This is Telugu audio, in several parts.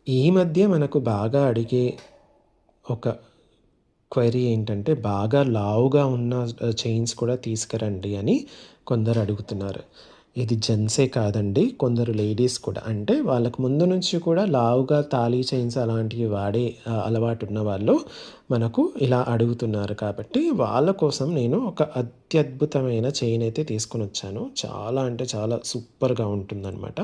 ఈ మధ్య మనకు బాగా అడిగే ఒక క్వెరీ ఏంటంటే, బాగా లావుగా ఉన్న చైన్స్ కూడా తీసుకురండి అని కొందరు అడుగుతున్నారు. ఇది జెంట్సే కాదండి, కొందరు లేడీస్ కూడా. అంటే వాళ్ళకు ముందు నుంచి కూడా లావుగా తాళీ చైన్స్ అలాంటివి వాడే అలవాటు ఉన్నవాళ్ళు మనకు ఇలా అడుగుతున్నారు. కాబట్టి వాళ్ళ కోసం నేను ఒక అత్యద్భుతమైన చైన్ అయితే తీసుకొనొచ్చాను. చాలా అంటే చాలా సూపర్‌గా ఉంటుందనమాట.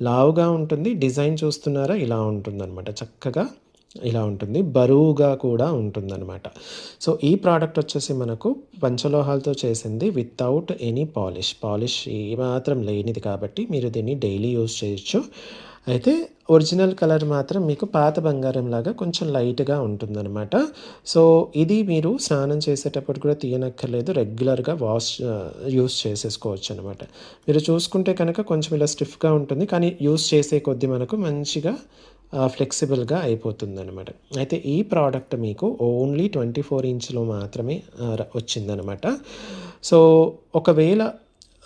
లావుగా ఉంటుంది. డిజైన్ చూస్తున్నారా? ఇలా ఉంటుందనమాట. చక్కగా ఇలా ఉంటుంది. బరువుగా కూడా ఉంటుందనమాట. సో, ఈ ప్రోడక్ట్ వచ్చేసి మనకు పంచలోహాలతో చేసింది వితౌట్ ఎనీ పాలిష్. పాలిష్ ఏమాత్రం లేనిది కాబట్టి మీరు దీన్ని డైలీ యూజ్ చేయొచ్చు. అయితే ఒరిజినల్ కలర్ మాత్రం మీకు పాత బంగారంలాగా కొంచెం లైట్‌గా ఉంటుందనమాట. సో, ఇది మీరు స్నానం చేసేటప్పుడు కూడా తీయనక్కర్లేదు. రెగ్యులర్‌గా యూజ్ చేసేసుకోవచ్చనమాట. మీరు చూసుకుంటే కనుక కొంచెం ఇలా స్టిఫ్‌గా ఉంటుంది. కానీ యూజ్ చేసే కొద్దీ మనకు మంచిగా ఫ్లెక్సిబుల్‌గా అయిపోతుందనమాట. అయితే ఈ ప్రోడక్ట్ మీకు ఓన్లీ 24 ఇంచ్‌లో మాత్రమే వచ్చిందనమాట. సో, ఒకవేళ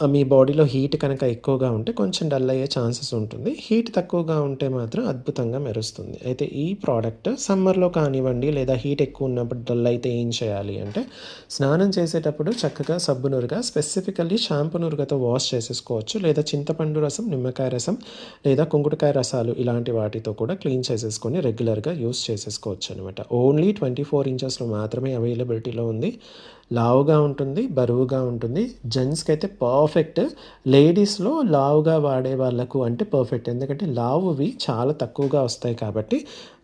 మీ బాడీలో హీట్ కనుక ఎక్కువగా ఉంటే కొంచెం డల్ అయ్యే ఛాన్సెస్ ఉంటుంది. హీట్ తక్కువగా ఉంటే మాత్రం అద్భుతంగా మెరుస్తుంది. అయితే ఈ ప్రోడక్ట్ సమ్మర్‌లో కానివ్వండి, లేదా హీట్ ఎక్కువ ఉన్నప్పుడు డల్ అయితే ఏం చేయాలి అంటే, స్నానం చేసేటప్పుడు చక్కగా సబ్బు నురగ, స్పెసిఫికల్లీ షాంపూ నురగతో వాష్ చేసేసుకోవచ్చు. లేదా చింతపండు రసం, నిమ్మకాయ రసం లేదా కుంకుడుకాయ రసాలు ఇలాంటి వాటితో కూడా క్లీన్ చేసేసుకొని రెగ్యులర్‌గా యూజ్ చేసేసుకోవచ్చనమాట. ఓన్లీ 24 ఇంచెస్‌లో మాత్రమే అవైలబిలిటీలో ఉంది. లావుగా ఉంటుంది, బరువుగా ఉంటుంది. జెంట్స్‌కైతే పర్ఫెక్ట్. లేడీస్‌లో లావుగా వాడే వాళ్ళకు అంటే పర్ఫెక్ట్. ఎందుకంటే లావువి చాలా తక్కువగా వస్తాయి కాబట్టి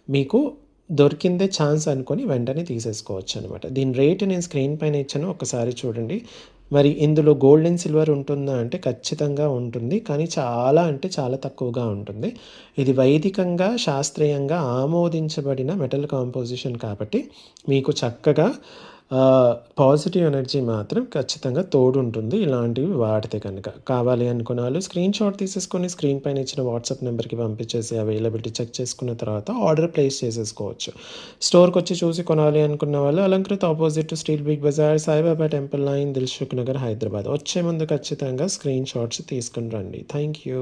మీకు దొరికిందే ఛాన్స్ అనుకొని వెంటనే తీసేసుకోవచ్చనమాట. దీని రేట్ నేను స్క్రీన్ పైన ఇచ్చాను. ఒక్కసారి చూడండి. మరి ఇందులో గోల్డ్ అండ్ సిల్వర్ ఉంటుందా అంటే ఖచ్చితంగా ఉంటుంది. కానీ చాలా అంటే చాలా తక్కువగా ఉంటుంది. ఇది వైదికంగా, శాస్త్రీయంగా ఆమోదించబడిన మెటల్ కాంపోజిషన్ కాబట్టి మీకు చక్కగా పాజిటివ్ ఎనర్జీ మాత్రం ఖచ్చితంగా తోడుంటుంది ఇలాంటివి వాడితే కనుక. కావాలి అనుకున్న వాళ్ళు స్క్రీన్‌షాట్ తీసేసుకొని స్క్రీన్ పైన ఇచ్చిన వాట్సాప్ నెంబర్‌కి పంపించేసి అవైలబిలిటీ చెక్ చేసుకున్న తర్వాత ఆర్డర్ ప్లేస్ చేసేసుకోవచ్చు. స్టోర్‌కొచ్చి చూసి కొనాలి అనుకున్న వాళ్ళు Alankrit opposite to steel Big Bazaar, Saibaba temple line, Dilsukh Nagar, Hyderabad. వచ్చే ముందు ఖచ్చితంగా స్క్రీన్‌షాట్స్ తీసుకొని రండి. Thank you.